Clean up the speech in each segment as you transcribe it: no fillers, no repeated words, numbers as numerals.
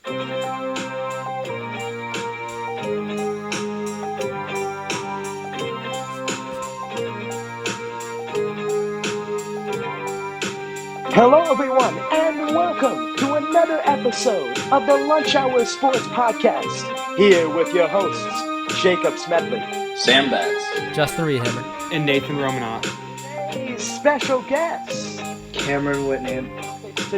Hello, everyone, and welcome to another episode of the Lunch Hour Sports Podcast. Here with your hosts, Jacob Smedley, Sam Betts, Justin Rehammer, and Nathan Romanoff. Today's special guests Cameron Whitney.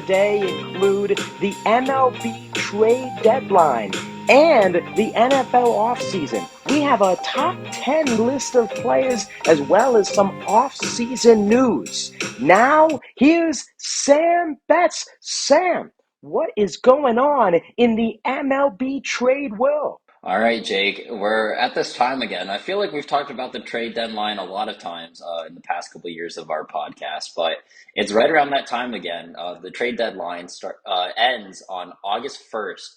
today include the MLB Trade Deadline and the NFL offseason. We have a top 10 list of players as well as some off-season news. Now, here's Sam Betts. Sam, what is going on in the MLB trade world? All right, Jake, we're at this time again. I feel like we've talked about the trade deadline a lot of times in the past couple of years of our podcast, but it's right around that time again. The trade deadline ends on August 1st.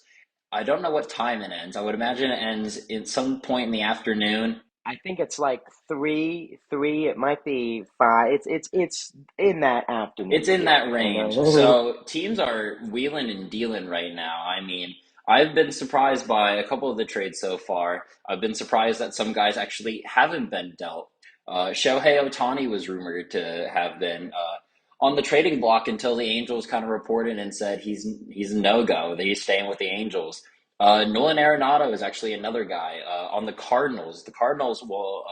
I don't know what time it ends. I would imagine it ends in some point in the afternoon. I think it's like three. It might be 5. It's in that afternoon. It's in that range. So teams are wheeling and dealing right now. I mean, I've been surprised by a couple of the trades so far. I've been surprised that some guys actually haven't been dealt. Shohei Ohtani was rumored to have been on the trading block until the Angels kind of reported and said he's a no-go, that he's staying with the Angels. Nolan Arenado is actually another guy on the Cardinals. The Cardinals will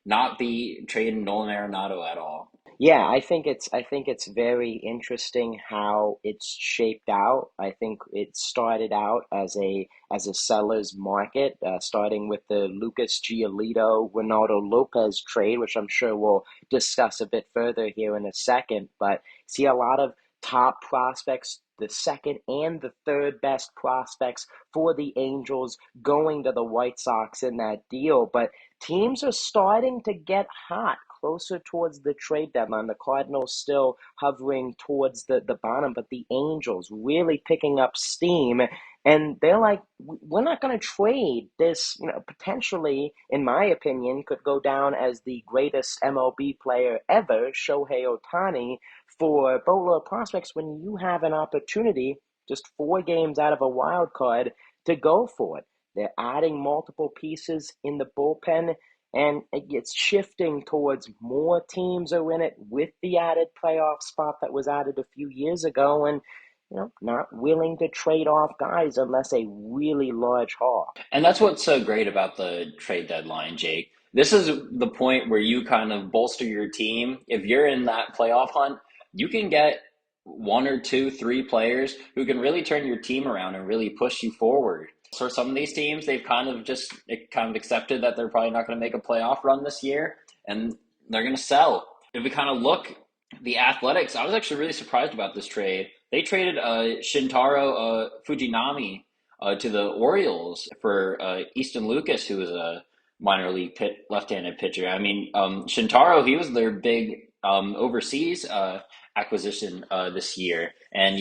not be trading Nolan Arenado at all. Yeah, I think it's very interesting how it's shaped out. I think it started out as a seller's market, starting with the Lucas Giolito Ronaldo Lopez trade, which I'm sure we'll discuss a bit further here in a second. But see a lot of top prospects, the second and the third best prospects for the Angels going to the White Sox in that deal. But teams are starting to get hot closer towards the trade deadline. The Cardinals still hovering towards the bottom, but the Angels really picking up steam. And they're like, we're not going to trade this, potentially, in my opinion, could go down as the greatest MLB player ever, Shohei Ohtani, for boatload of prospects when you have an opportunity, just 4 games out of a wild card, to go for it. They're adding multiple pieces in the bullpen, and it's shifting towards more teams are in it with the added playoff spot that was added a few years ago, and not willing to trade off guys unless a really large haul. And that's what's so great about the trade deadline, Jake. This is the point where you kind of bolster your team. If you're in that playoff hunt, you can get 1 or 2, 3 players who can really turn your team around and really push you forward. So some of these teams, they've kind of accepted that they're probably not going to make a playoff run this year, and they're going to sell. If we kind of look, the Athletics, I was actually really surprised about this trade. They traded Shintaro Fujinami to the Orioles for Easton Lucas, who was a minor league left-handed pitcher. I mean, Shintaro, he was their big overseas acquisition this year, and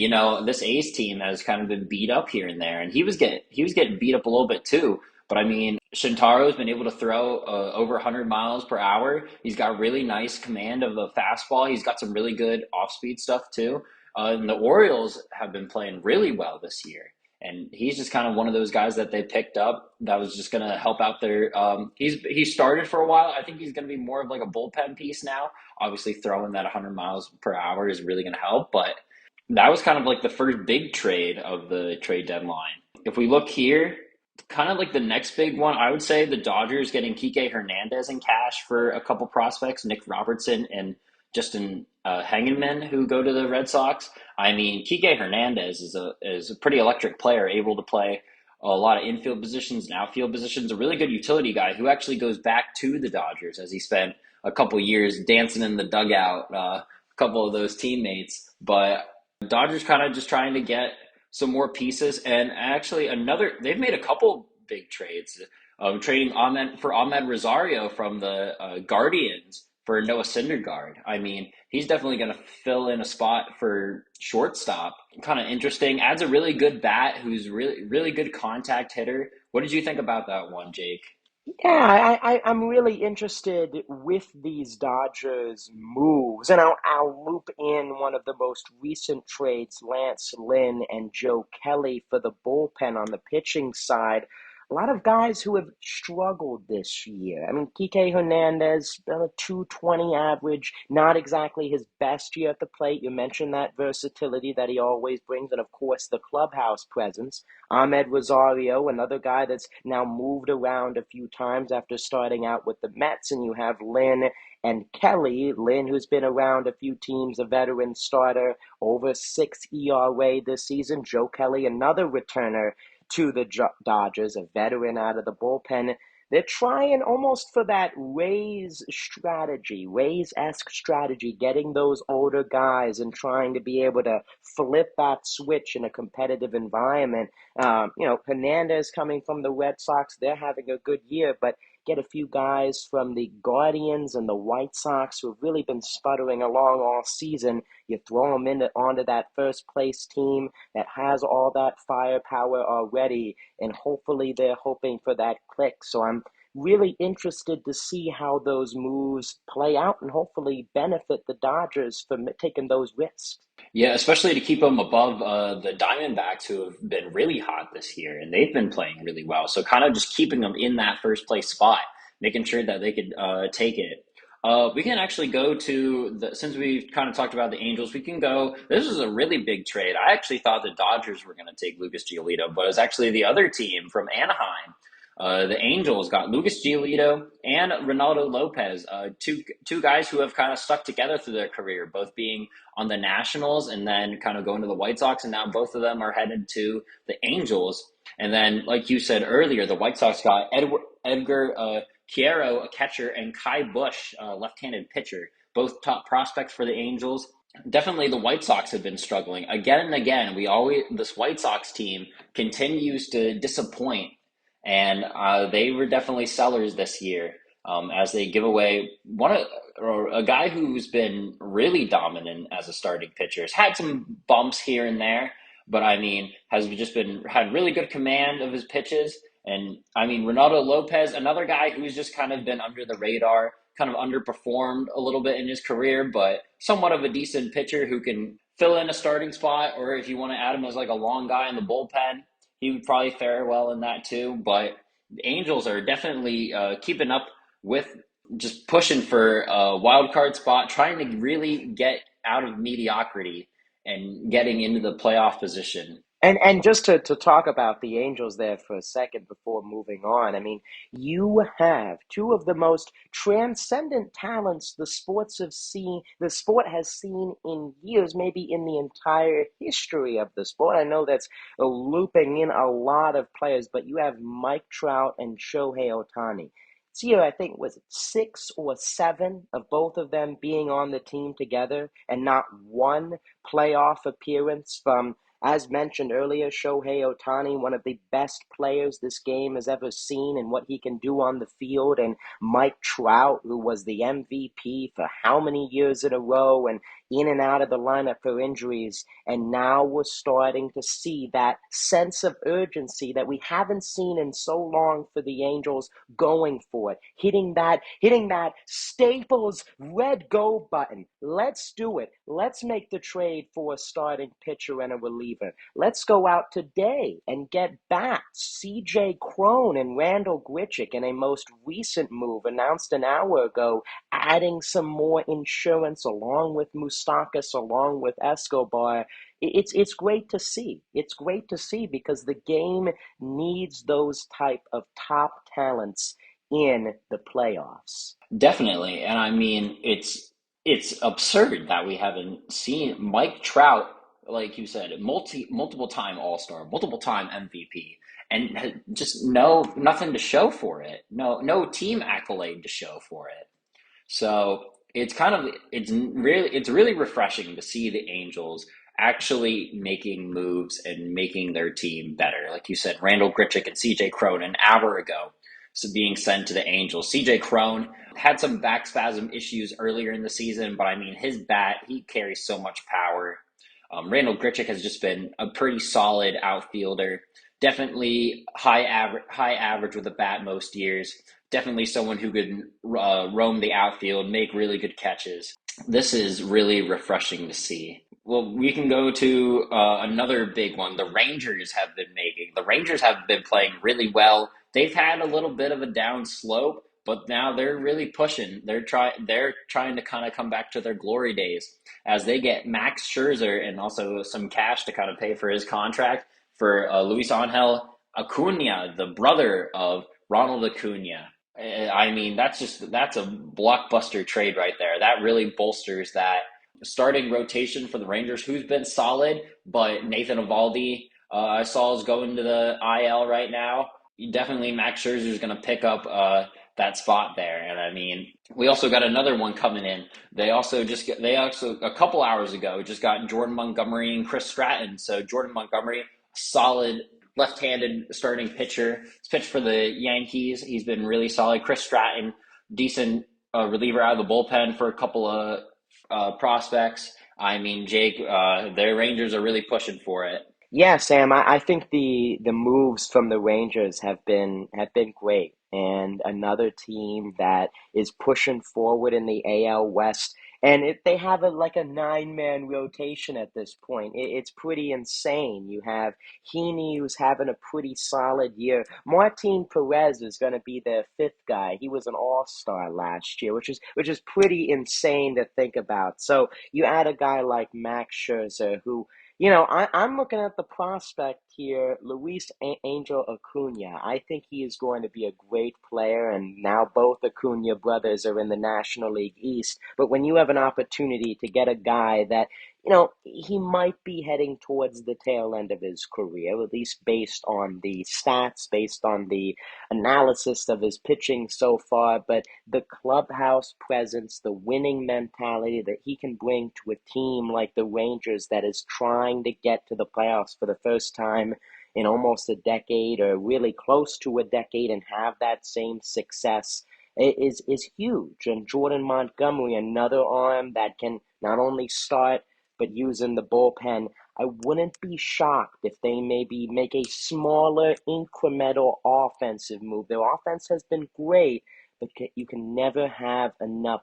this A's team has kind of been beat up here and there, and he was getting beat up a little bit too. But I mean, Shintaro's been able to throw over 100 miles per hour. He's got really nice command of the fastball. He's got some really good off-speed stuff too. And the Orioles have been playing really well this year. And he's just kind of one of those guys that they picked up that was just going to help out their he started for a while. I think he's going to be more of like a bullpen piece now. Obviously, throwing that 100 miles per hour is really going to help. But that was kind of like the first big trade of the trade deadline. If we look here, kind of like the next big one, I would say the Dodgers getting Kike Hernandez in cash for a couple prospects, Nick Robertson and Justin Hengenman, who go to the Red Sox. I mean, Kike Hernandez is a pretty electric player, able to play a lot of infield positions and outfield positions, a really good utility guy who actually goes back to the Dodgers as he spent a couple years dancing in the dugout, a couple of those teammates. But Dodgers kind of just trying to get some more pieces, and actually they've made a couple big trades, trading Ahmed Rosario from the Guardians for Noah Syndergaard. I mean, he's definitely going to fill in a spot for shortstop. Kind of interesting. Adds a really good bat who's really, really good contact hitter. What did you think about that one, Jake? Yeah, I'm really interested with these Dodgers moves, and I'll loop in one of the most recent trades, Lance Lynn and Joe Kelly for the bullpen on the pitching side. A lot of guys who have struggled this year. I mean, Kike Hernandez, a 220 average, not exactly his best year at the plate. You mentioned that versatility that he always brings, and of course, the clubhouse presence. Ahmed Rosario, another guy that's now moved around a few times after starting out with the Mets, and you have Lynn and Kelly. Lynn, who's been around a few teams, a veteran starter, over 6 ERA this season. Joe Kelly, another returner to the Dodgers, a veteran out of the bullpen. They're trying almost for that Rays strategy, Rays-esque strategy, getting those older guys and trying to be able to flip that switch in a competitive environment. Hernandez coming from the Red Sox, they're having a good year, but get a few guys from the Guardians and the White Sox who have really been sputtering along all season. You throw them onto that first place team that has all that firepower already, and hopefully they're hoping for that click. So I'm really interested to see how those moves play out and hopefully benefit the Dodgers for taking those risks. Yeah, especially to keep them above the Diamondbacks, who have been really hot this year, and they've been playing really well. So kind of just keeping them in that first place spot, making sure that they could take it. We can actually go to since we've kind of talked about the Angels, we can go. This is a really big trade. I actually thought the Dodgers were going to take Lucas Giolito, but it's actually the other team from Anaheim. The Angels got Lucas Giolito and Ronaldo Lopez, two guys who have kind of stuck together through their career, both being on the Nationals and then kind of going to the White Sox, and now both of them are headed to the Angels. And then, like you said earlier, the White Sox got Edgar Quiero, a catcher, and Kai Bush, a left-handed pitcher, both top prospects for the Angels. Definitely, the White Sox have been struggling again and again. This White Sox team continues to disappoint, and they were definitely sellers this year, as they give away or a guy who's been really dominant as a starting pitcher. Has had some bumps here and there, but I mean, has just been had really good command of his pitches. And I mean, Ronaldo Lopez, another guy who's just kind of been under the radar, kind of underperformed a little bit in his career, but somewhat of a decent pitcher who can fill in a starting spot, or if you want to add him as like a long guy in the bullpen, he would probably fare well in that too. But the Angels are definitely keeping up with just pushing for a wild card spot, trying to really get out of mediocrity and getting into the playoff position. And just to talk about the Angels there for a second before moving on, I mean, you have two of the most transcendent talents the sport has seen in years, maybe in the entire history of the sport. I know that's looping in a lot of players, but you have Mike Trout and Shohei Ohtani. This year, I think, was it 6 or 7 of both of them being on the team together, and not one playoff appearance from, as mentioned earlier, Shohei Ohtani, one of the best players this game has ever seen and what he can do on the field, and Mike Trout, who was the MVP for how many years in a row and in and out of the lineup for injuries. And now we're starting to see that sense of urgency that we haven't seen in so long for the Angels going for it, hitting that Staples red go button. Let's do it. Let's make the trade for a starting pitcher and a reliever. Let's go out today and get back CJ Crone and Randall Grichuk in a most recent move announced an hour ago, adding some more insurance along with Mustakas, along with Escobar. It's great to see. It's great to see because the game needs those type of top talents in the playoffs. Definitely. And I mean, it's absurd that we haven't seen Mike Trout, like you said, multiple time All-Star, multiple time MVP, and just nothing to show for it. No team accolade to show for it. So it's really refreshing to see the Angels actually making moves and making their team better. Like you said, Randall Grichuk and CJ Crone an hour ago, so being sent to the Angels. CJ Crone had some back spasm issues earlier in the season, but I mean his bat, he carries so much power. Randall Grichuk has just been a pretty solid outfielder. Definitely high average with a bat most years. Definitely someone who could roam the outfield, make really good catches. This is really refreshing to see. Well, we can go to another big one. The Rangers have been playing really well. They've had a little bit of a down slope, but now they're really pushing. They're trying to kind of come back to their glory days as they get Max Scherzer and also some cash to kind of pay for his contract for Luis Angel Acuna, the brother of Ronald Acuna. I mean, that's a blockbuster trade right there. That really bolsters that starting rotation for the Rangers, who's been solid, but Nathan Eovaldi, I saw is going to the IL right now. Definitely, Max Scherzer is going to pick up that spot there, and I mean, we also got another one coming in. They also a couple hours ago just got Jordan Montgomery and Chris Stratton. So Jordan Montgomery, solid left-handed starting pitcher. He's pitched for the Yankees. He's been really solid. Chris Stratton, decent reliever out of the bullpen for a couple of prospects. I mean, Jake, their Rangers are really pushing for it. Yeah, Sam, I think the moves from the Rangers have been great. And another team that is pushing forward in the AL West. And they have like a nine-man rotation at this point. It's pretty insane. You have Heaney, who's having a pretty solid year. Martin Perez is going to be their fifth guy. He was an all-star last year, which is pretty insane to think about. So you add a guy like Max Scherzer, who I'm looking at the prospect here, Angel Acuna. I think he is going to be a great player, and now both Acuna brothers are in the National League East. But when you have an opportunity to get a guy that, he might be heading towards the tail end of his career, at least based on the stats, based on the analysis of his pitching so far, but the clubhouse presence, the winning mentality that he can bring to a team like the Rangers that is trying to get to the playoffs for the first time in almost a decade or really close to a decade and have that same success is huge. And Jordan Montgomery, another arm that can not only start but use in the bullpen. I wouldn't be shocked if they maybe make a smaller incremental offensive move. Their offense has been great, but you can never have enough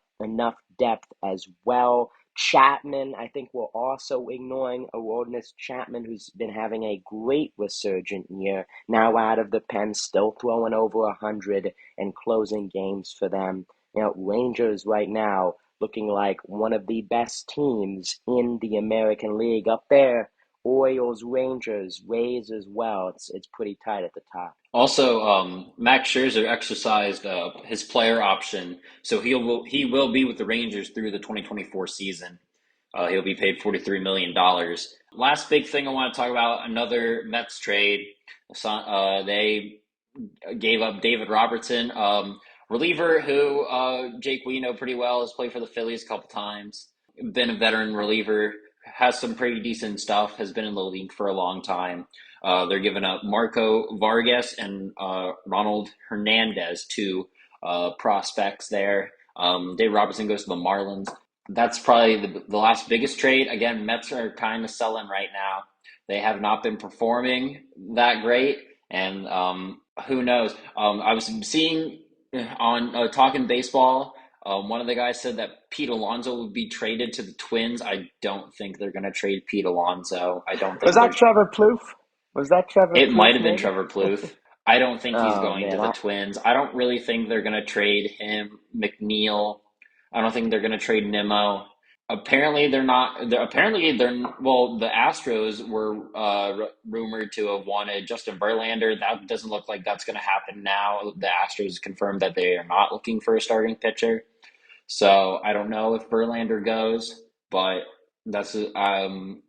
depth as well. Chapman, I think we're also ignoring Aroldis Chapman, who's been having a great resurgent year. Now out of the pen, still throwing over 100 and closing games for them. Rangers right now looking like one of the best teams in the American League up there. Orioles, Rangers, Rays as well. It's pretty tight at the top. Also, Max Scherzer exercised his player option, so he will be with the Rangers through the 2024 season. He'll be paid $43 million. Last big thing I want to talk about, another Mets trade. They gave up David Robertson, reliever who Jake we know pretty well, has played for the Phillies a couple times, been a veteran reliever, has some pretty decent stuff, has been in the league for a long time. They're giving up Marco Vargas and Ronald Hernandez, two prospects there. Dave Robertson goes to the Marlins. That's probably the last biggest trade. Again, Mets are kind of selling right now. They have not been performing that great, and who knows? I was seeing on Talking Baseball, one of the guys said that Pete Alonso would be traded to the Twins. I don't think they're going to trade Pete Alonso. I don't Was think that they're. Trevor Plouffe? Was that Trevor It might Plouffe, have been maybe? Trevor Plouffe. I don't think he's Oh going to man, the Twins. I don't really think they're going to trade him, McNeil. I don't think they're going to trade Nimmo. Apparently, they're not. Well, the Astros were rumored to have wanted Justin Verlander. That doesn't look like that's going to happen now. The Astros confirmed that they are not looking for a starting pitcher. So I don't know if Verlander goes, but that's kind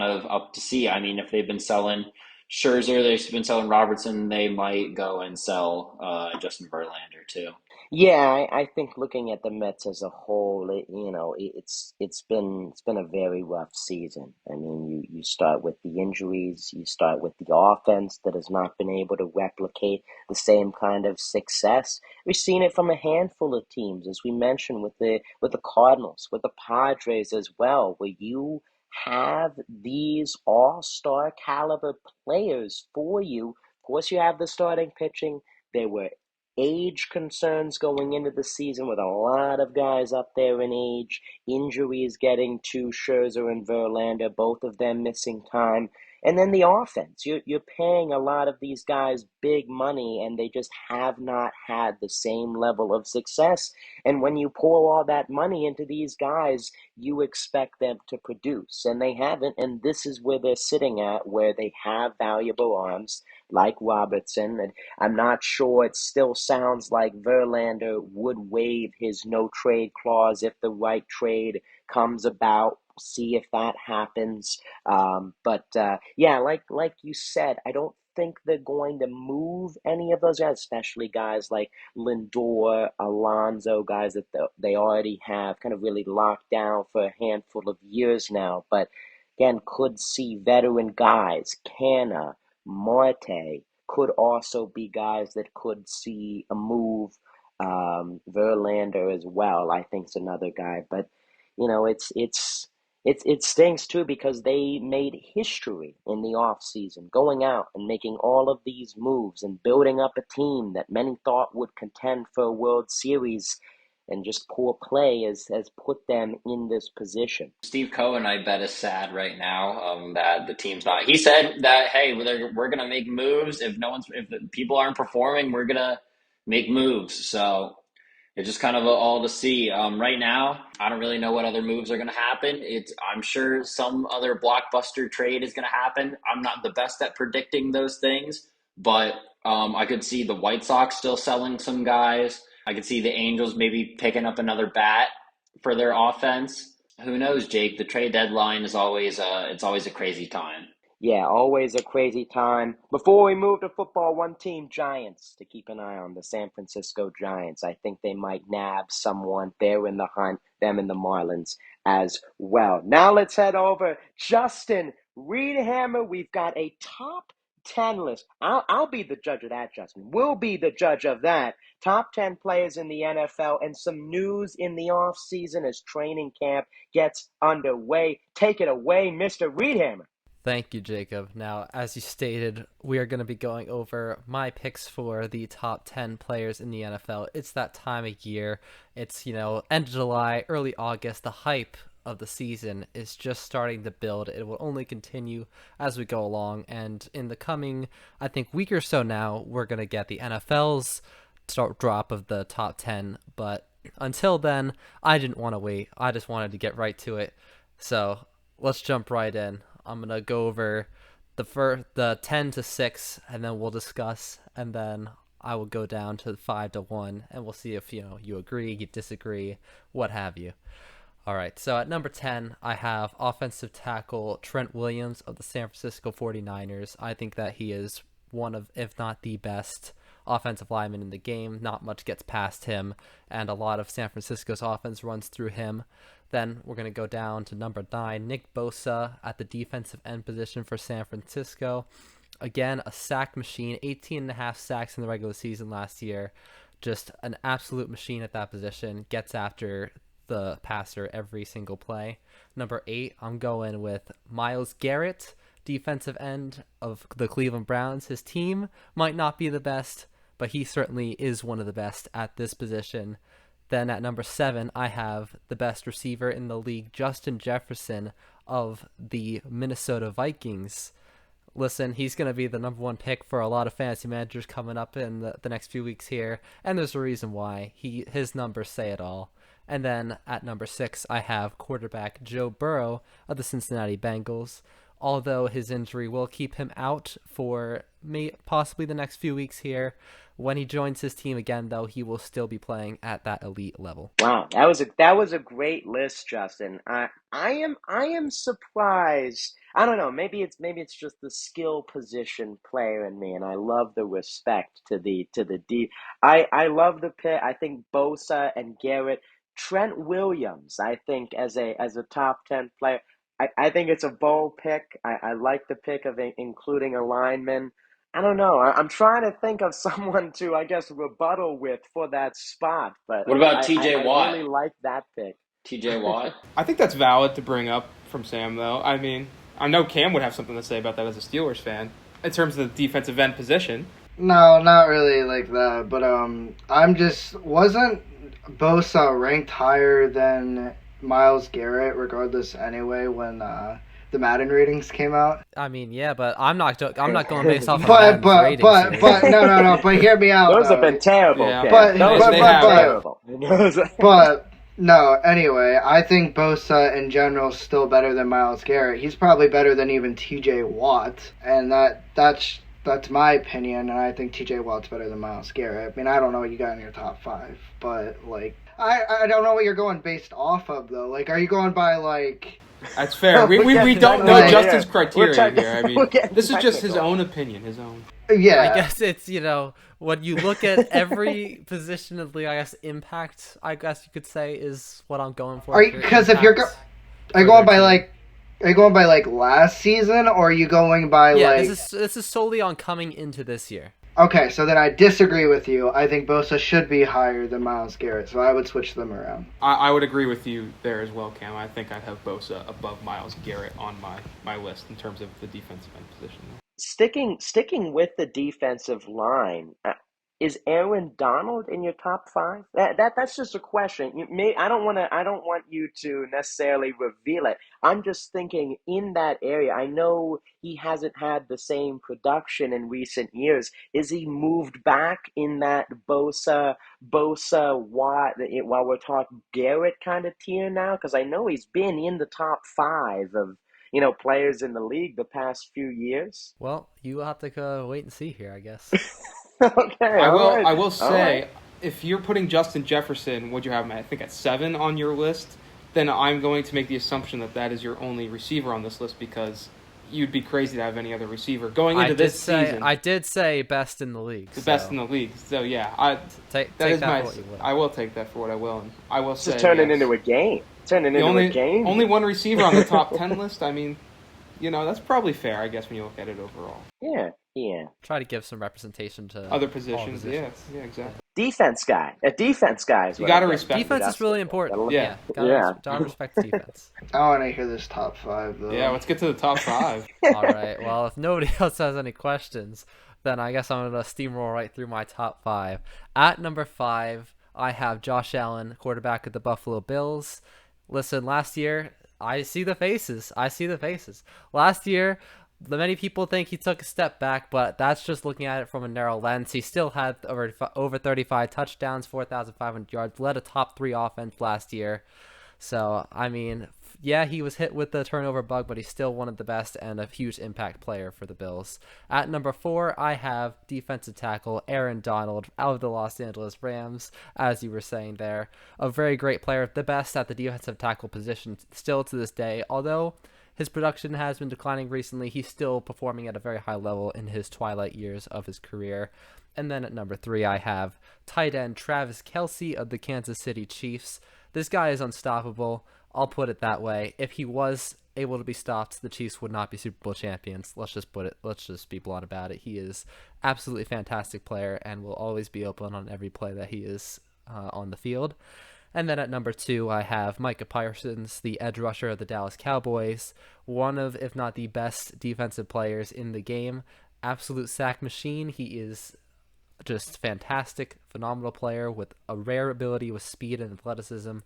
of up to see. I mean, if they've been selling Scherzer, they've been selling Robertson, they might go and sell Justin Verlander too. yeah, I think looking at the Mets as a whole, it's been a very rough season. I mean, you start with the injuries, you start with the offense that has not been able to replicate the same kind of success. We've seen it from a handful of teams, as we mentioned with the Cardinals, with the Padres as well, where you have these all-star caliber players for you. Of course, you have the starting pitching. There were age concerns going into the season with a lot of guys up there in age, injuries getting to Scherzer and Verlander, both of them missing time. And then the offense. You're paying a lot of these guys big money, and they just have not had the same level of success. And when you pour all that money into these guys, you expect them to produce, and they haven't. And this is where they're sitting at, where they have valuable arms like Robertson. And I'm not sure. It still sounds like Verlander would waive his no trade clause if the right trade comes about. See if that happens. But yeah, like you said, I don't think they're going to move any of those guys, especially guys like Lindor, Alonso, guys that they already have kind of really locked down for a handful of years now. But again, could see veteran guys, Canna, Marte, could also be guys that could see a move. Verlander as well, I think, is another guy. But it stinks too because they made history in the off season, going out and making all of these moves and building up a team that many thought would contend for a World Series, and just poor play has put them in this position. Steve Cohen, I bet, is sad right now that the team's not. He said that, hey, we're gonna make moves if the people aren't performing, we're gonna make moves. So it's just kind of all to see. Right now, I don't really know what other moves are going to happen. I'm sure some other blockbuster trade is going to happen. I'm not the best at predicting those things, but I could see the White Sox still selling some guys. I could see the Angels maybe picking up another bat for their offense. Who knows, Jake? The trade deadline is always a crazy time. Yeah, always a crazy time. Before we move to football, one team, Giants, to keep an eye on, the San Francisco Giants. I think they might nab someone. They're in the hunt, them and the Marlins as well. Now let's head over. Justin Reedhammer, we've got a top 10 list. I'll be the judge of that, Justin. We'll be the judge of that. Top 10 players in the NFL and some news in the offseason as training camp gets underway. Take it away, Mr. Reedhammer. Thank you, Jacob. Now, as you stated, we are going to be going over my picks for the top 10 players in the NFL. It's that time of year. It's, end of July, early August. The hype of the season is just starting to build. It will only continue as we go along. And in the coming, I think, week or so now, we're going to get the NFL's drop of the top 10. But until then, I didn't want to wait. I just wanted to get right to it. So let's jump right in. I'm gonna go over the 10 to 6, and then we'll discuss, and then I will go down to 5 to 1, and we'll see if you agree, you disagree, what have you. All right, so at number 10, I have offensive tackle Trent Williams of the San Francisco 49ers. I think that he is one of, if not the best offensive lineman in the game. Not much gets past him, and a lot of San Francisco's offense runs through him. Then we're going to go down to number 9, Nick Bosa at the defensive end position for San Francisco. Again, a sack machine, 18.5 sacks in the regular season last year. Just an absolute machine at that position. Gets after the passer every single play. Number 8, I'm going with Myles Garrett, defensive end of the Cleveland Browns. His team might not be the best, but he certainly is one of the best at this position. Then at number 7, I have the best receiver in the league, Justin Jefferson of the Minnesota Vikings. Listen, he's going to be the number 1 pick for a lot of fantasy managers coming up in the next few weeks here, and there's a reason why. His numbers say it all. And then at number 6, I have quarterback Joe Burrow of the Cincinnati Bengals. Although his injury will keep him out for possibly the next few weeks here, when he joins his team again, though, he will still be playing at that elite level. Wow, that was a great list, Justin. I am surprised. I don't know. Maybe it's just the skill position player in me, and I love the respect to the D. I love the pick. I think Bosa and Garrett, Trent Williams. I think as a top 10 player. I think it's a bold pick. I like the pick of including a lineman. I don't know. I'm trying to think of someone to, I guess, rebuttal with for that spot, but What about I, I, TJ I Watt? really like that pick. TJ Watt. I think that's valid to bring up from Sam, though. I mean, I know Cam would have something to say about that as a Steelers fan in terms of the defensive end position. No, not really like that. But wasn't Bosa ranked higher than Myles Garrett, regardless anyway, when the Madden ratings came out? I mean, yeah, but I'm not going based off of But Madden's ratings here. no. But hear me out. Those have been terrible. Yeah. Cam. But- Those but- have but- been terrible. But no, anyway, I think Bosa in general is still better than Myles Garrett. He's probably better than even TJ Watt, and that's my opinion. And I think TJ Watt's better than Myles Garrett. I mean, I don't know what you got in your top 5, but like, I don't know what you're going based off of though. Like, are you going by like? That's fair. We don't know Justin's criteria here. I mean, this is just his own opinion, his own. Yeah, I guess it's, when you look at every position of the, I guess, impact, I guess you could say, is what I'm going for. Because if you're are you going by like last season, or are you going by like? This is solely on coming into this year. Okay, so then I disagree with you. I think Bosa should be higher than Myles Garrett, so I would switch them around. I would agree with you there as well, Cam. I think I'd have Bosa above Myles Garrett on my list in terms of the defensive end position. Sticking with the defensive line, is Aaron Donald in your top 5? That's just a question. I don't want you to necessarily reveal it. I'm just thinking in that area. I know he hasn't had the same production in recent years. Is he moved back in that Bosa Watt, while we're talking Garrett kind of tier now? Because I know he's been in the top 5 of players in the league the past few years. Well, you will have to wait and see here, I guess. Okay, I will say, right. if you're putting Justin Jefferson, would you have him, I think, at 7 on your list, then I'm going to make the assumption that is your only receiver on this list, because you'd be crazy to have any other receiver going into this season. I did say best in the league. Best in the league. So yeah, take that for what you will. I will take that for what I will, and I will say just turn it into a game. Only one receiver on the top 10 list. I mean, that's probably fair, I guess, when you look at it overall. Yeah. Try to give some representation to other positions. Yeah, exactly. Defense guy. A defense guy is you what got to I mean. respect. Defense is really important. Yeah. Gotta respect the defense. I want to hear this top 5 though. Yeah, let's get to the top 5. All right. Well, if nobody else has any questions, then I guess I'm gonna steamroll right through my top 5. At number 5, I have Josh Allen, quarterback of the Buffalo Bills. Listen, last year, I see the faces. Last year, many people think he took a step back, but that's just looking at it from a narrow lens. He still had over 35 touchdowns, 4,500 yards, led a top 3 offense last year. So, I mean, yeah, he was hit with the turnover bug, but he's still one of the best and a huge impact player for the Bills. At number 4, I have defensive tackle Aaron Donald out of the Los Angeles Rams, as you were saying there. A very great player, the best at the defensive tackle position still to this day. Although his production has been declining recently, he's still performing at a very high level in his twilight years of his career. And then at number 3, I have tight end Travis Kelce of the Kansas City Chiefs. This guy is unstoppable. I'll put it that way. If he was able to be stopped, the Chiefs would not be Super Bowl champions. Let's just be blunt about it. He is absolutely fantastic player and will always be open on every play that he is on the field. And then at number 2, I have Micah Parsons, the edge rusher of the Dallas Cowboys, one of, if not the best defensive players in the game. Absolute sack machine. He is just fantastic, phenomenal player with a rare ability with speed and athleticism,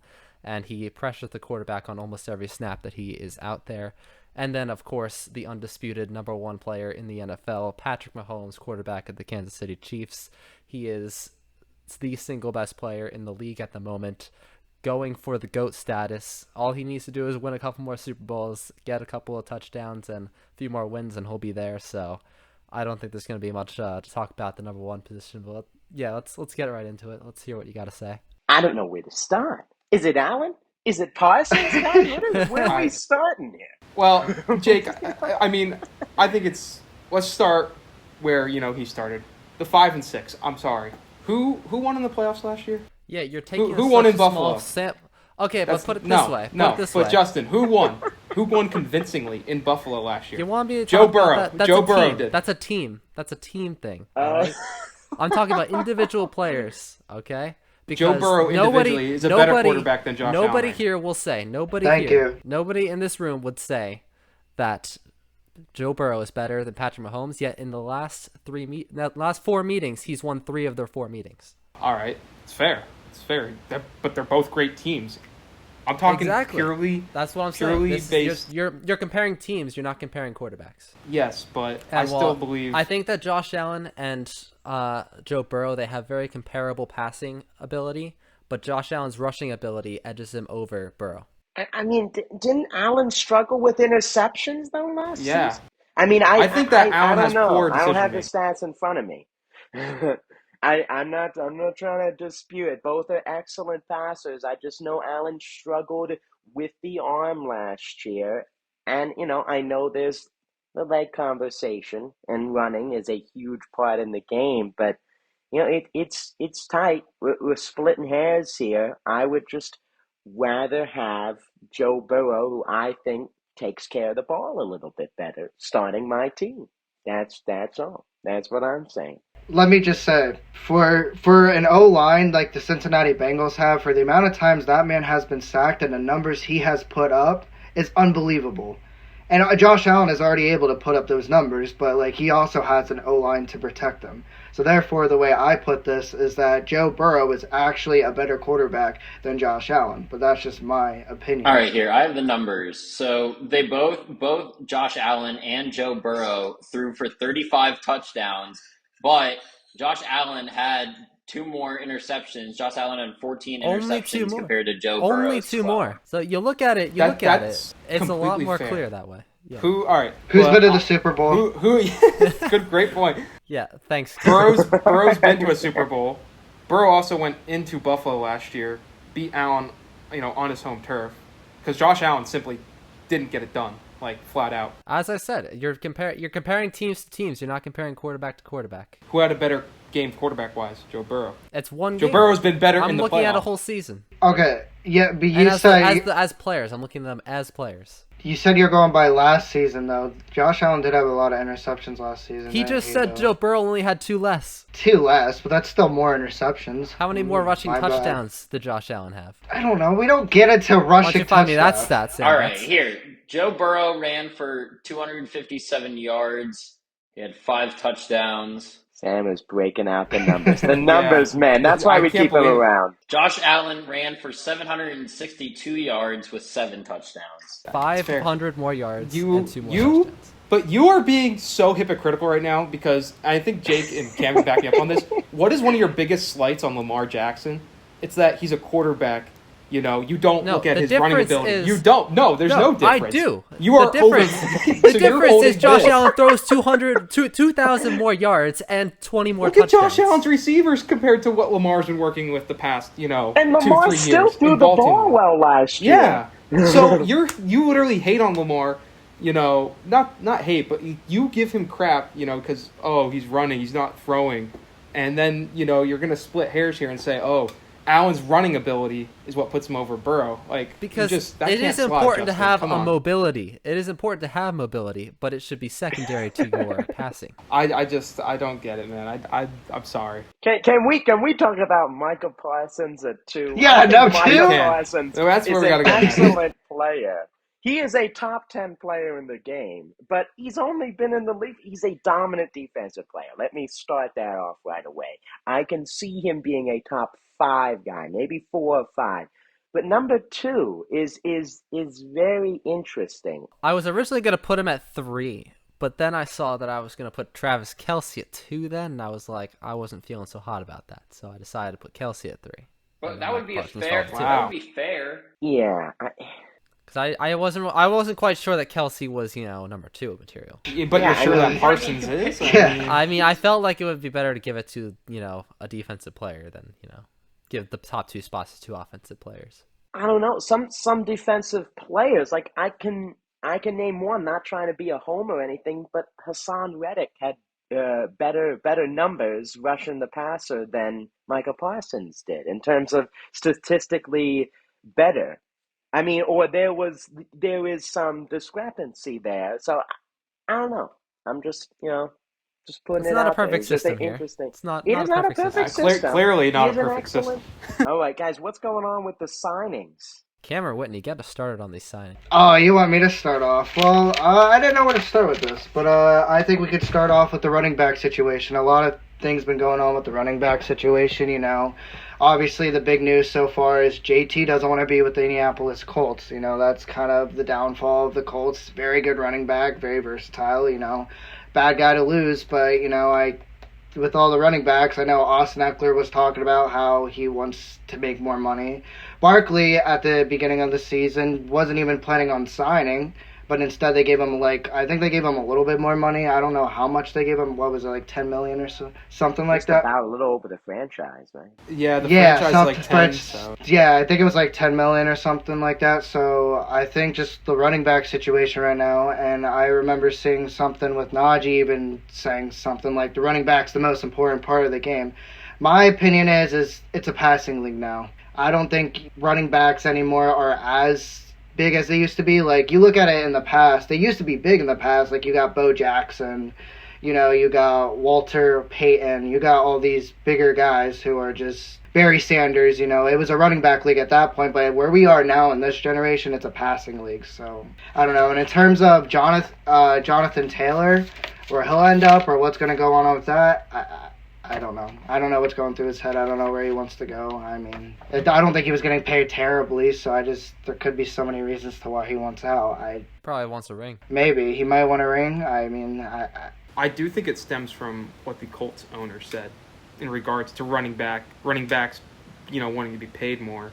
and he pressures the quarterback on almost every snap that he is out there. And then, of course, the undisputed number 1 player in the NFL, Patrick Mahomes, quarterback of the Kansas City Chiefs. He is the single best player in the league at the moment, going for the GOAT status. All he needs to do is win a couple more Super Bowls, get a couple of touchdowns, and a few more wins, and he'll be there. So I don't think there's going to be much to talk about the number 1 position, but let's get right into it. Let's hear what you got to say. I don't know where to start. Is it Allen? Is it Parsons? Where are we starting here? Well, Jake, I mean, I think let's start where he started. The 5 and 6. I'm sorry. Who won in the playoffs last year? Yeah, you're taking who won in Buffalo? Okay, but put it this way. But Justin, who won? Who won convincingly in Buffalo last year? You want me to Joe talk Burrow. about that? Joe Burrow did. That's a team. That's a team thing. All right? I'm talking about individual players. Okay, Joe because Burrow individually is a better quarterback than Josh Allen. Nobody here will say, Thank you. nobody in this room would say that Joe Burrow is better than Patrick Mahomes. Yet in the last last 4 meetings, he's won 3 of their 4 meetings. All right, it's fair. It's fair. But they're both great teams. I'm talking purely. That's what I'm purely saying. Based. You're comparing teams. You're not comparing quarterbacks. Yes, but I still believe. I think that Josh Allen and Joe Burrow, they have very comparable passing ability, but Josh Allen's rushing ability edges him over Burrow. I mean, didn't Allen struggle with interceptions though last season? I mean, I think that Allen has poor I don't have the decision-making. stats in front of me. I'm not trying to dispute it. Both are excellent passers. I just know Allen struggled with the arm last year, and I know there's the leg conversation, and running is a huge part in the game, but it's tight. We're splitting hairs here. I would just rather have Joe Burrow, who I think takes care of the ball a little bit better, starting my team. That's all. That's what I'm saying. Let me just say, for an O-line like the Cincinnati Bengals have, for the amount of times that man has been sacked and the numbers he has put up, is unbelievable. And Josh Allen is already able to put up those numbers, but he also has an O-line to protect them. So therefore, the way I put this is that Joe Burrow is actually a better quarterback than Josh Allen. But that's just my opinion. All right, here I have the numbers. So they both Josh Allen and Joe Burrow threw for 35 touchdowns, but Josh Allen had 2 more interceptions. Josh Allen had 14 interceptions compared to Joe Burrow. Only 2 more. So you look at it. It's a lot more clear that way. Yeah. All right. Who's been to the Super Bowl? Great point. Yeah, thanks. Burrow's been to a Super Bowl. Burrow also went into Buffalo last year, beat Allen, on his home turf, because Josh Allen simply didn't get it done, flat out. As I said, you're comparing teams to teams. You're not comparing quarterback to quarterback. Who had a better game quarterback-wise? Joe Burrow. It's one game. Joe Burrow's been better in the playoffs. I'm looking at a whole season. Okay, yeah, but as players, I'm looking at them as players. You said you're going by last season, though. Josh Allen did have a lot of interceptions last season. He just said Joe Burrow only had 2 less. 2 less, but that's still more interceptions. How many more rushing touchdowns did Josh Allen have? I don't know. We don't get into rushing touchdowns. Why don't you find me that stat, Sam? All right, here. Joe Burrow ran for 257 yards. He had 5 touchdowns. Sam is breaking out the numbers. The numbers, man. That's why we keep him around. Josh Allen ran for 762 yards with 7 touchdowns. 500 more yards and 2 more touchdowns. But you are being so hypocritical right now, because I think Jake and Cam can back me up on this. What is one of your biggest slights on Lamar Jackson? It's that he's a quarterback. You don't look at his running ability. You don't. No, there's no difference. I do. You are the difference is Josh Allen throws 2,000 more yards and 20 more touchdowns. Look at Josh Allen's receivers compared to what Lamar's been working with the past, and Lamar 2-3 years. still threw the ball well last year. Yeah. So you literally hate on Lamar. Not hate, but you give him crap. Because he's running, he's not throwing, and then you're gonna split hairs here and say Allen's running ability is what puts him over Burrow. Because it is important to have mobility. It is important to have mobility, but it should be secondary to your passing. I don't get it, man. I'm sorry. Can we talk about Michael Parsons at 2? Yeah, no, Michael Parsons that's where we gotta go. Excellent player. He is a top 10 player in the game, but he's only been in the league. He's a dominant defensive player. Let me start that off right away. I can see him being a top 5 guy, maybe 4 or 5. But number 2 is very interesting. I was originally going to put him at 3, but then I saw that I was going to put Travis Kelce at 2 then, and I was like, I wasn't feeling so hot about that. So I decided to put Kelce at 3. But that would be fair. That would be fair. Yeah. Because I wasn't quite sure that Kelce was, number 2 material. But you're sure that Parsons is? I mean, I felt like it would be better to give it to, a defensive player than, give the top 2 spots to 2 offensive players. I don't know. Some defensive players, I can name one, not trying to be a homer or anything, but Hassan Reddick had better numbers rushing the passer than Michael Parsons did in terms of statistically better. I mean, or there is some discrepancy there. So I don't know. I'm just, Just putting It's it not a out there. perfect It's just an system here. interesting. It's not It not is a not a perfect system. perfect system. Clearly He not a is an perfect excellent. system. All right, guys, what's going on with the signings? Cameron Whitney, get us started on these signings. Oh, you want me to start off? Well, I didn't know where to start with this, but I think we could start off with the running back situation. A lot of things been going on with the running back situation, you know. Obviously, the big news so far is JT doesn't want to be with the Indianapolis Colts. You know, that's kind of the downfall of the Colts. Very good running back, very versatile, you know. Bad guy to lose, but, you know, with all the running backs, I know Austin Eckler was talking about how he wants to make more money. Barkley, at the beginning of the season, wasn't even planning on signing, but instead they gave him, I think they gave him a little bit more money. I don't know how much they gave him. What was it, like $10 million or so? Something like Just that? about a little over the franchise, right? Yeah, the Yeah, franchise is like 10, so. Yeah, I think it was like 10 million or something like that. So I think just the running back situation right now, and I remember seeing something with Najee even saying something like the running back's the most important part of the game. My opinion is it's a passing league now. I don't think running backs anymore are as big as they used to be. Like, you look at it in the past, they used to be big in the past. Like, you got Bo Jackson, you know, you got Walter Payton, you got all these bigger guys who are just Barry Sanders. You know, it was a running back league at that point, but where we are now in this generation, it's a passing league. So I don't know. And in terms of Jonathan Taylor, where he'll end up or what's going to go on with that, I don't know. I don't know what's going through his head. I don't know where he wants to go. I mean, I don't think he was getting paid terribly, so there could be so many reasons to why he wants out. Probably wants a ring. Maybe he might want a ring. I mean, I do think it stems from what the Colts owner said in regards to running backs, you know, wanting to be paid more,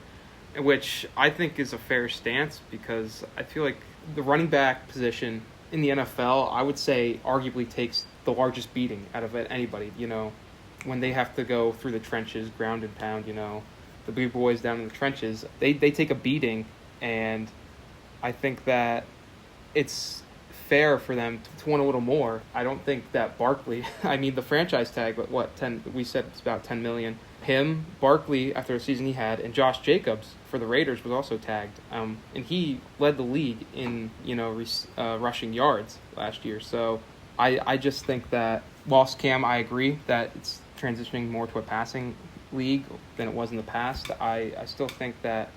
which I think is a fair stance because I feel like the running back position in the NFL, I would say, arguably takes the largest beating out of anybody, you know. When they have to go through the trenches, ground and pound, you know, the big boys down in the trenches, they take a beating, and I think that it's fair for them to want a little more. I don't think that Barkley, I mean, the franchise tag, but what, 10, we said it's about 10 million. Him, Barkley, after the season he had, and Josh Jacobs for the Raiders was also tagged. And he led the league in, you know, rushing yards last year. So I just think that, whilst Cam, I agree that it's transitioning more to a passing league than it was in the past, I still think that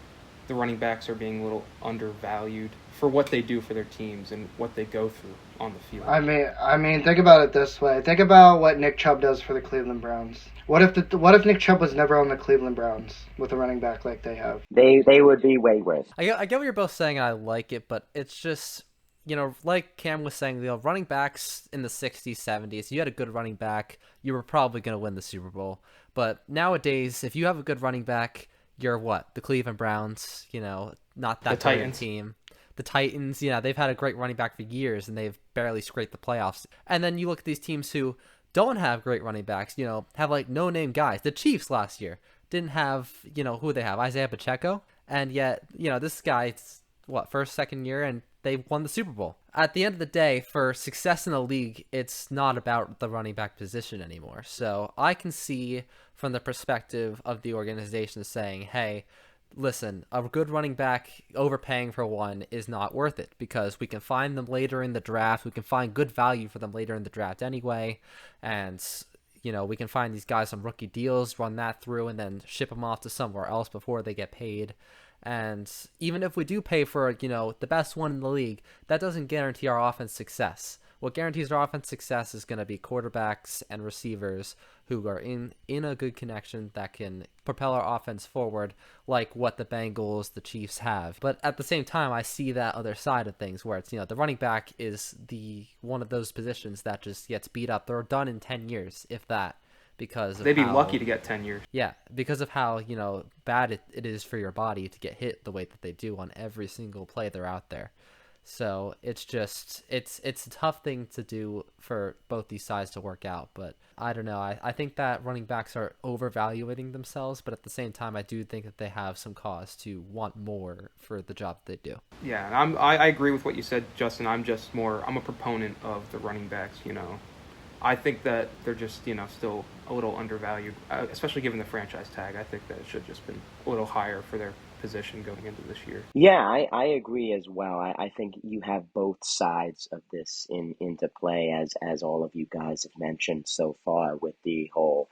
the running backs are being a little undervalued for what they do for their teams and what they go through on the field. I mean, think about it this way. Think about what Nick Chubb does for the Cleveland Browns. What if Nick Chubb was never on the Cleveland Browns with a running back like they have? They would be way worse. I get what you're both saying, and I like it, but it's just, you know, like Cam was saying, you know, running backs in the 60s, 70s, you had a good running back, you were probably going to win the Super Bowl. But nowadays, if you have a good running back, you're what? The Cleveland Browns, you know, not that great a team. The Titans, you know, they've had a great running back for years, and they've barely scraped the playoffs. And then you look at these teams who don't have great running backs, you know, have like no-name guys. The Chiefs last year didn't have, you know, who they have? Isaiah Pacheco? And yet, you know, this guy's, what, first, second year, and they won the Super Bowl. At the end of the day, for success in a league, it's not about the running back position anymore. So I can see from the perspective of the organization saying, hey, listen, a good running back overpaying for one is not worth it because we can find them later in the draft. We can find good value for them later in the draft anyway. And, you know, we can find these guys on rookie deals, run that through, and then ship them off to somewhere else before they get paid. And even if we do pay for, you know, the best one in the league, that doesn't guarantee our offense success. What guarantees our offense success is going to be quarterbacks and receivers who are in a good connection that can propel our offense forward like what the Bengals, the Chiefs have. But at the same time, I see that other side of things where it's, you know, the running back is the one of those positions that just gets beat up. They're done in 10 years, if that. Because they'd be lucky to get 10 years. Yeah, because of how, you know, bad it is for your body to get hit the way that they do on every single play they're out there. So it's just it's a tough thing to do for both these sides to work out. But I don't know. I think that running backs are overvaluating themselves, but at the same time, I do think that they have some cause to want more for the job that they do. Yeah, and I agree with what you said, Justin. I'm a proponent of the running backs, you know. I think that they're just, you know, still a little undervalued, especially given the franchise tag. I think that it should have just been a little higher for their position going into this year. Yeah, I agree as well. I think you have both sides of this into play as all of you guys have mentioned so far with the whole,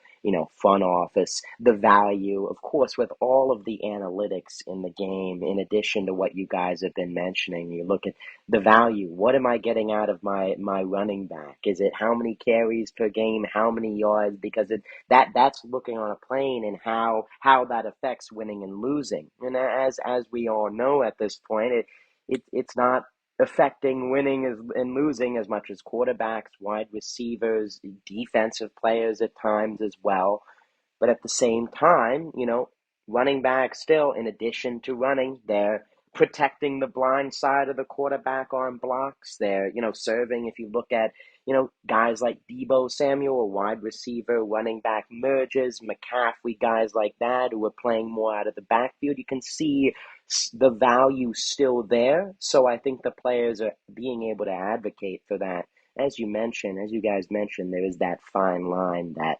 front office, the value, of course, with all of the analytics in the game, in addition to what you guys have been mentioning, you look at the value. What am I getting out of my running back? Is it how many carries per game, how many yards? Because that's looking on a plane and how that affects winning and losing. And as we all know at this point, it's not affecting winning and losing as much as quarterbacks, wide receivers, defensive players at times as well. But at the same time, running back still, in addition to running, they're protecting the blind side of the quarterback on blocks. They're, serving. If you look at, guys like Debo Samuel, a wide receiver, running back merges, McCaffrey, guys like that who are playing more out of the backfield, you can see the value still there. So I think the players are being able to advocate for that. As you guys mentioned, there is that fine line that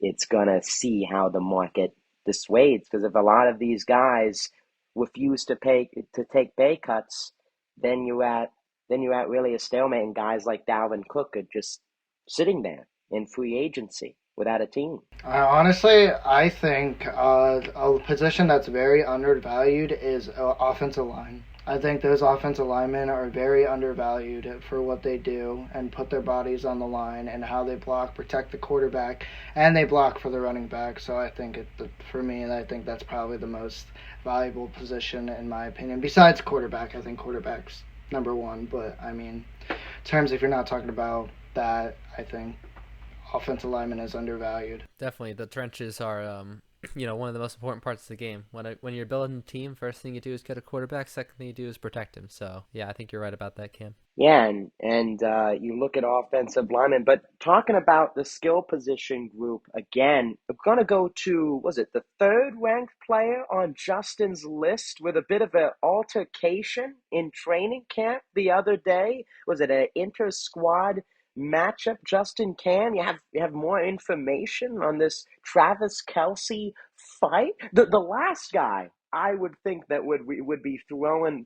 it's gonna see how the market dissuades. Because if a lot of these guys refuse to take pay cuts, then you're at really a stalemate, and guys like Dalvin Cook are just sitting there in free agency without a team. Honestly, I think a position that's very undervalued is offensive line. I think those offensive linemen are very undervalued for what they do and put their bodies on the line and how they block, protect the quarterback, and they block for the running back. So I think for me, I think that's probably the most valuable position in my opinion. Besides quarterback, I think quarterback's number one. But I mean, in terms if you're not talking about that, I think offensive lineman is undervalued. Definitely, the trenches are one of the most important parts of the game. When you're building a team, first thing you do is get a quarterback. Second thing you do is protect him. So yeah, I think you're right about that, Cam. Yeah, and you look at offensive linemen, but talking about the skill position group again, I'm gonna go to, was it the third ranked player on Justin's list with a bit of an altercation in training camp the other day? Was it an inter-squad matchup? Justin, Cam, you have more information on this Travis Kelce fight? The last guy I would think that would be throwing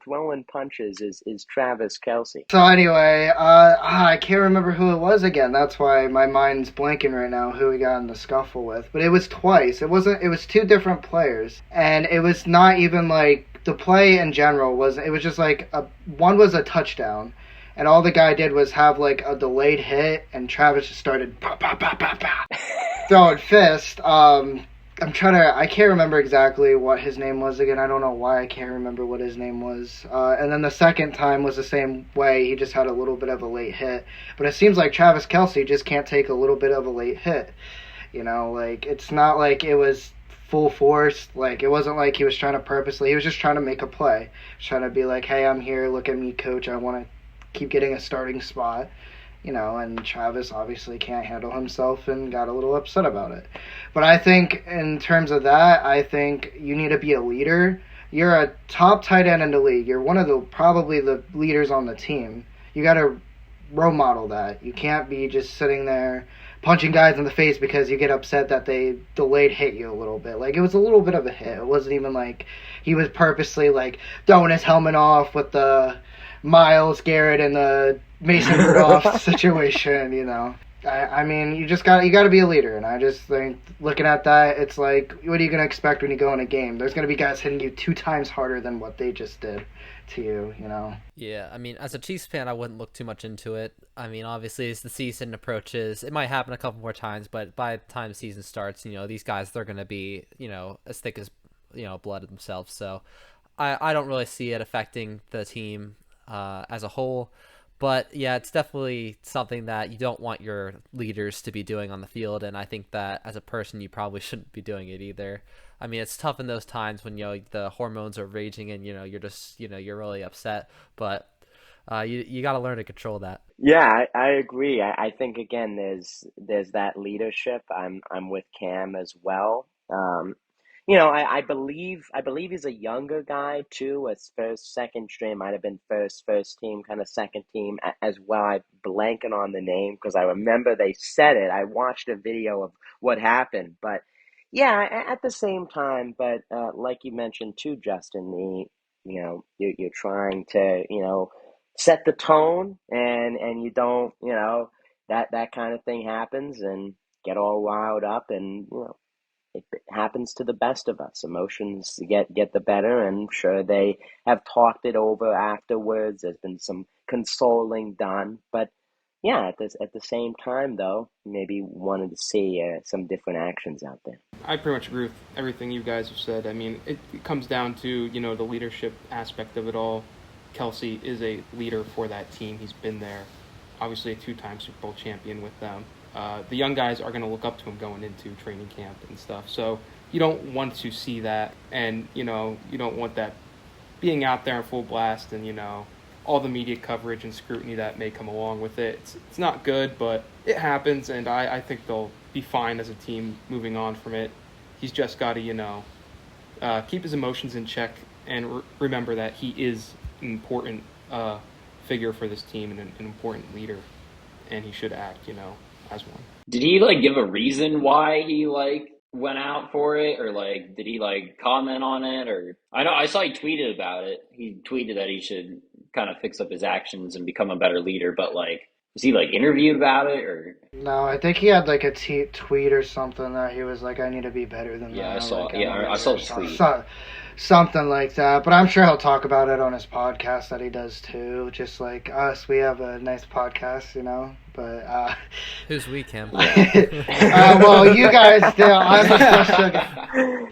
punches is Travis Kelce. So anyway, I can't remember who it was again. That's why my mind's blanking right now who he got in the scuffle with. But it was twice. It was two different players, and it was not even like the play in general was. It was just like one was a touchdown, and all the guy did was have like a delayed hit, and Travis just started throwing fist. I can't remember exactly what his name was again. I don't know why I can't remember what his name was. And then the second time was the same way. He just had a little bit of a late hit. But it seems like Travis Kelce just can't take a little bit of a late hit. Like, it's not like it was full force. Like, it wasn't like he was trying to purposely. He was just trying to make a play. Trying to be like, hey, I'm here. Look at me, coach. I want to keep getting a starting spot. And Travis obviously can't handle himself and got a little upset about it. But I think in terms of that, I think you need to be a leader. You're a top tight end in the league. You're one of probably the leaders on the team. You got to role model that. You can't be just sitting there punching guys in the face because you get upset that they delayed hit you a little bit. Like, it was a little bit of a hit. It wasn't even like he was purposely like throwing his helmet off with the Myles Garrett and the Mason Rudolph situation, I mean, you got to be a leader, and I just think looking at that, it's like, what are you gonna expect when you go in a game? There's gonna be guys hitting you 2 times harder than what they just did to you, Yeah, I mean, as a Chiefs fan, I wouldn't look too much into it. I mean, obviously, as the season approaches, it might happen a couple more times, but by the time the season starts, these guys, they're gonna be, as thick as blood themselves. So, I don't really see it affecting the team as a whole. But yeah, it's definitely something that you don't want your leaders to be doing on the field, and I think that as a person, you probably shouldn't be doing it either. I mean, it's tough in those times when the hormones are raging and you're just you're really upset, but you got to learn to control that. Yeah, I agree. I think again, there's that leadership. I'm with Cam as well. I believe he's a younger guy too. As first, second string, might have been first team, kind of second team as well. I'm blanking on the name because I remember they said it. I watched a video of what happened, but Yeah, at the same time, but like you mentioned too, Justin, you're trying to set the tone, and you don't that kind of thing happens and get all riled up, and it happens to the best of us. Emotions get the better, and I'm sure they have talked it over afterwards. There's been some consoling done, but yeah, at the same time though, maybe wanted to see some different actions out there. I pretty much agree with everything you guys have said. I mean, it comes down to, the leadership aspect of it all. Kelsey is a leader for that team. He's been there, obviously a two-time Super Bowl champion with them. The young guys are going to look up to him going into training camp and stuff. So you don't want to see that, and, you don't want that being out there in full blast and, all the media coverage and scrutiny that may come along with it. It's not good, but it happens, and I think they'll be fine as a team moving on from it. He's just got to, keep his emotions in check and remember that he is an important figure for this team and an important leader, and he should act, as one. Did he give a reason why he went out for it, or did he comment on it? Or I know I saw he tweeted about it. He tweeted that he should kind of fix up his actions and become a better leader, but was he interviewed about it? Or No, I think he had a tweet or something that he was like, I need to be better than yeah, that. I saw the tweet. Something like that, but I'm sure he'll talk about it on his podcast that he does too. Just like us, we have a nice podcast, But who's we, Cam? well, you guys do.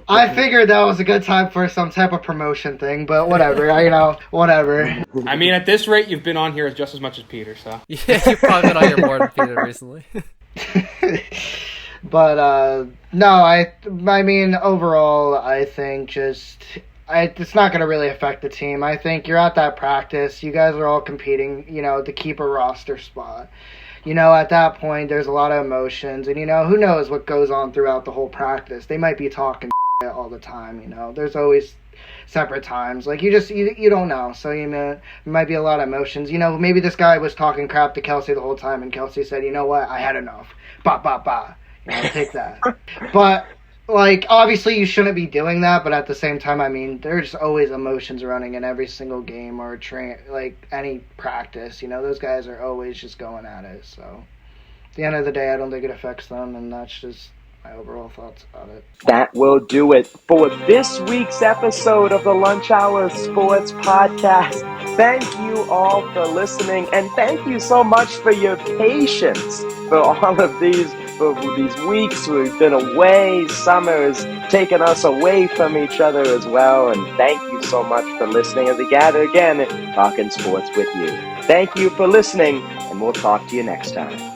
I figured that was a good time for some type of promotion thing, but whatever. Whatever. I mean, at this rate, you've been on here just as much as Peter, so yeah, you've probably been on here more than Peter recently. But no, I mean overall, I think it's not going to really affect the team. I think you're at that practice. You guys are all competing, to keep a roster spot. At that point, there's a lot of emotions, and who knows what goes on throughout the whole practice. They might be talking all the time. There's always separate times. You don't know. So there might be a lot of emotions. Maybe this guy was talking crap to Kelsey the whole time, and Kelsey said, "You know what? I had enough. Ba ba ba." Take that. But obviously you shouldn't be doing that, but at the same time, I mean, there's always emotions running in every single game or any practice. Those guys are always just going at it. So at the end of the day, I don't think it affects them, and that's just my overall thoughts about it. That will do it for this week's episode of the Lunch Hour Sports Podcast. Thank you all for listening, and thank you so much for your patience for all of these weeks. We've been away. Summer has taken us away from each other as well, and thank you so much for listening as we gather again talking sports with you. Thank you for listening, and we'll talk to you next time.